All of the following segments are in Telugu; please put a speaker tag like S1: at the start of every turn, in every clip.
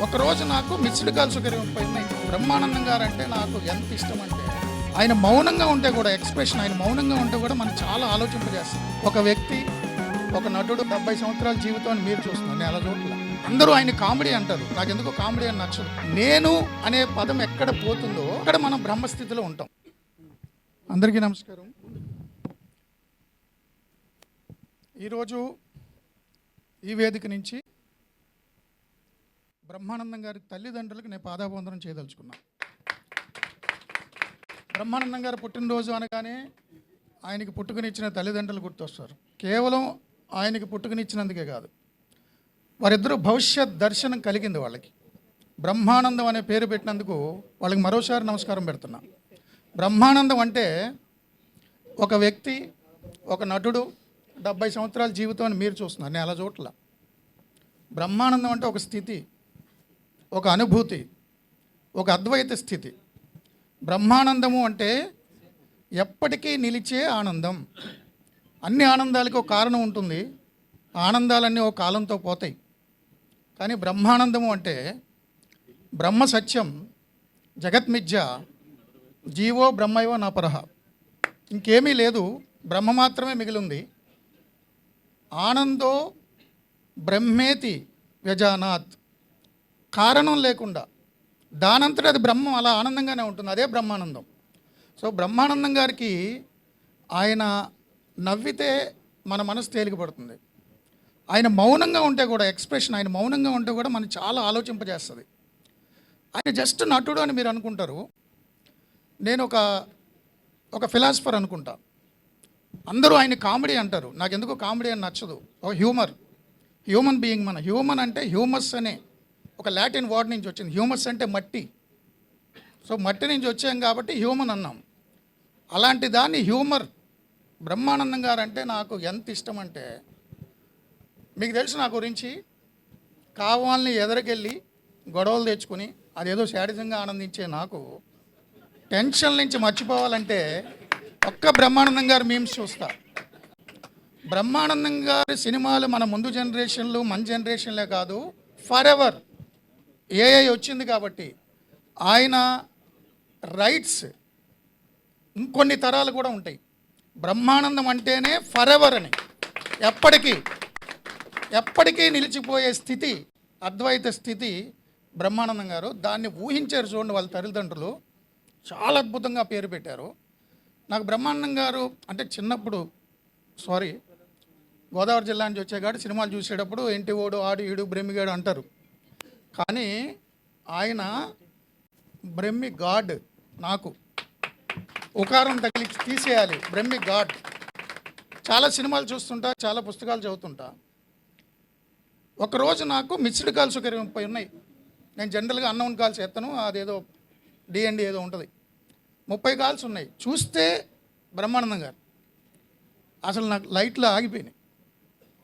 S1: ఒకరోజు నాకు మిస్డ్ కాల్స్ ఒక 30 ఉన్నాయి. బ్రహ్మానందం గారు అంటే నాకు ఎంత ఇష్టం అంటే ఆయన మౌనంగా ఉంటే కూడా ఎక్స్ప్రెషన్ ఆయన మౌనంగా ఉంటే కూడా మనం చాలా ఆలోచింపజేస్తుంది. ఒక వ్యక్తి ఒక నటుడు 70 సంవత్సరాల జీవితాన్ని మీరు చూస్తున్నారు, నేను అలా చూడలే. అందరూ ఆయన కామెడీ అంటారు, నాకు ఎందుకో కామెడీ అని నచ్చదు. నేను అనే పదం ఎక్కడ పోతుందో అక్కడ మనం బ్రహ్మస్థితిలో ఉంటాం. అందరికీ నమస్కారం. ఈరోజు ఈ వేదిక నుంచి బ్రహ్మానందం గారి తల్లిదండ్రులకు నేను పాదాభివందనం చేయదలుచుకున్నాను. బ్రహ్మానందం గారు పుట్టినరోజు అనగానే ఆయనకి పుట్టుకనిచ్చిన తల్లిదండ్రులు గుర్తొస్తారు. కేవలం ఆయనకి పుట్టుకనిచ్చినందుకే కాదు, వారిద్దరూ భవిష్యత్ దర్శనం కలిగింది వాళ్ళకి. బ్రహ్మానందం అనే పేరు పెట్టినందుకు వాళ్ళకి మరోసారి నమస్కారం పెడుతున్నా. బ్రహ్మానందం అంటే ఒక వ్యక్తి, ఒక నటుడు 70 సంవత్సరాల జీవితాన్ని మీరు చూస్తున్నారు, నేను అలా చూడలే. బ్రహ్మానందం అంటే ఒక స్థితి, ఒక అనుభూతి, ఒక అద్వైత స్థితి. బ్రహ్మానందము అంటే ఎప్పటికీ నిలిచే ఆనందం. అన్ని ఆనందాలకు ఒక కారణం ఉంటుంది, ఆనందాలన్నీ ఒక కాలంతో పోతాయి. కానీ బ్రహ్మానందము అంటే బ్రహ్మ సత్యం, జగత్మిథ్య, జీవో బ్రహ్మైవ నాపరహ. ఇంకేమీ లేదు, బ్రహ్మ మాత్రమే మిగిలింది. ఆనందో బ్రహ్మేతి వ్యజానాత్. కారణం లేకుండా దానంతట అది బ్రహ్మం అలా ఆనందంగానే ఉంటుంది, అదే బ్రహ్మానందం. సో బ్రహ్మానందం గారికి ఆయన నవ్వితే మన మనసు తేలికపడుతుంది. ఆయన మౌనంగా ఉంటే కూడా ఎక్స్ప్రెషన్ ఆయన మౌనంగా ఉంటే కూడా మనం చాలా ఆలోచింపజేస్తుంది. ఆయన జస్ట్ నటుడు అని మీరు అనుకుంటారు, నేను ఒక ఫిలాసఫర్ అనుకుంటా. అందరూ ఆయన కామెడీ అంటారు, నాకు ఎందుకో కామెడీ అని నచ్చదు. ఒక హ్యూమన్ బీయింగ్. మన హ్యూమన్ అంటే హ్యూమస్ అనే ఒక లాటిన్ వర్డ్ నుంచి వచ్చింది. హ్యూమస్ అంటే మట్టి. సో మట్టి నుంచి వచ్చాం కాబట్టి హ్యూమన్ అన్నాం. అలాంటి దాన్ని హ్యూమర్ బ్రహ్మానందం గారు అంటే నాకు ఎంత ఇష్టం అంటే, మీకు తెలుసు నా గురించి, కావాలని ఎదరికెళ్ళి గొడవలు తెచ్చుకుని అదేదో శాడిజంగా ఆనందించే నాకు టెన్షన్ నుంచి మర్చిపోవాలంటే ఒక్క బ్రహ్మానందం గారు మీమ్స్ చూస్తా. బ్రహ్మానందం గారి సినిమాలు మన ముందు జనరేషన్లు, మన జనరేషన్లే కాదు, ఫర్ ఎవర్. ఏఐ వచ్చింది కాబట్టి ఆయన రైట్స్ ఇంకొన్ని తరాలు కూడా ఉంటాయి. బ్రహ్మానందం అంటేనే ఫర్ ఎవర్ అని, ఎప్పటికీ నిలిచిపోయే స్థితి, అద్వైత స్థితి బ్రహ్మానందం గారు. దాన్ని ఊహించారు చూడండి వాళ్ళ తల్లిదండ్రులు, చాలా అద్భుతంగా పేరు పెట్టారు. నాకు బ్రహ్మానందం గారు అంటే చిన్నప్పుడు గోదావరి జిల్లా నుంచి వచ్చేగాడు సినిమాలు చూసేటప్పుడు ఇంటి ఓడు ఆడు ఈడు బ్రహ్మిగాడు అంటారు. కానీ ఆయన బ్రహ్మి గాడ్. నాకు ఉకారం తగిలి తీసేయాలి, బ్రహ్మి గాడ్. చాలా సినిమాలు చూస్తుంటా, చాలా పుస్తకాలు చదువుతుంటా. ఒకరోజు నాకు మిస్డ్ కాల్స్ ఒక 30 ఉన్నాయి. నేను జనరల్గా అన్నౌన్ కాల్స్ ఎత్తను, అదేదో డిఎండి ఏదో ఉంటుంది. 30 కాల్స్ ఉన్నాయి. చూస్తే బ్రహ్మానందం గారు అసలు నాకు లైట్లో ఆగిపోయినాయి.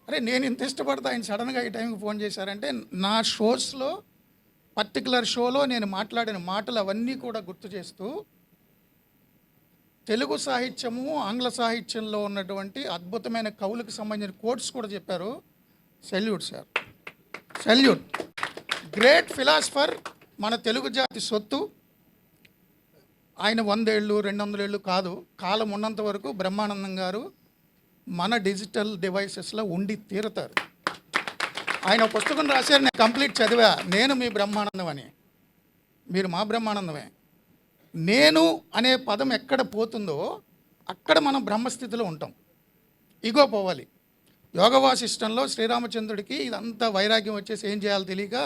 S1: అరే నేను ఇంత ఇష్టపడతా, ఆయన సడన్గా ఈ టైంకి ఫోన్ చేశారంటే నా షోస్లో పర్టికులర్ షోలో నేను మాట్లాడిన మాటలు అవన్నీ కూడా గుర్తు చేస్తూ తెలుగు సాహిత్యము, ఆంగ్ల సాహిత్యంలో ఉన్నటువంటి అద్భుతమైన కవులకు సంబంధించిన కోట్స్ కూడా చెప్పారు. Salute sir, salute. Great philosopher, మన తెలుగు జాతి సొత్తు. ఆయన 100 ఏళ్ళు 200 ఏళ్ళు కాదు, కాలం ఉన్నంత వరకు బ్రహ్మానందం గారు మన డిజిటల్ డివైసెస్లో ఉండి తీరుతారు. ఆయన పుస్తకం రాశారు, నేను కంప్లీట్ చదివా. నేను మీ బ్రహ్మానందం అని, మీరు మా బ్రహ్మానందమే. నేను అనే పదం ఎక్కడ పోతుందో అక్కడ మనం బ్రహ్మస్థితిలో ఉంటాం. ఇగో పోవాలి. యోగ వాసిష్టంలో శ్రీరామచంద్రుడికి ఇదంతా వైరాగ్యం వచ్చేసి ఏం చేయాలో తెలియక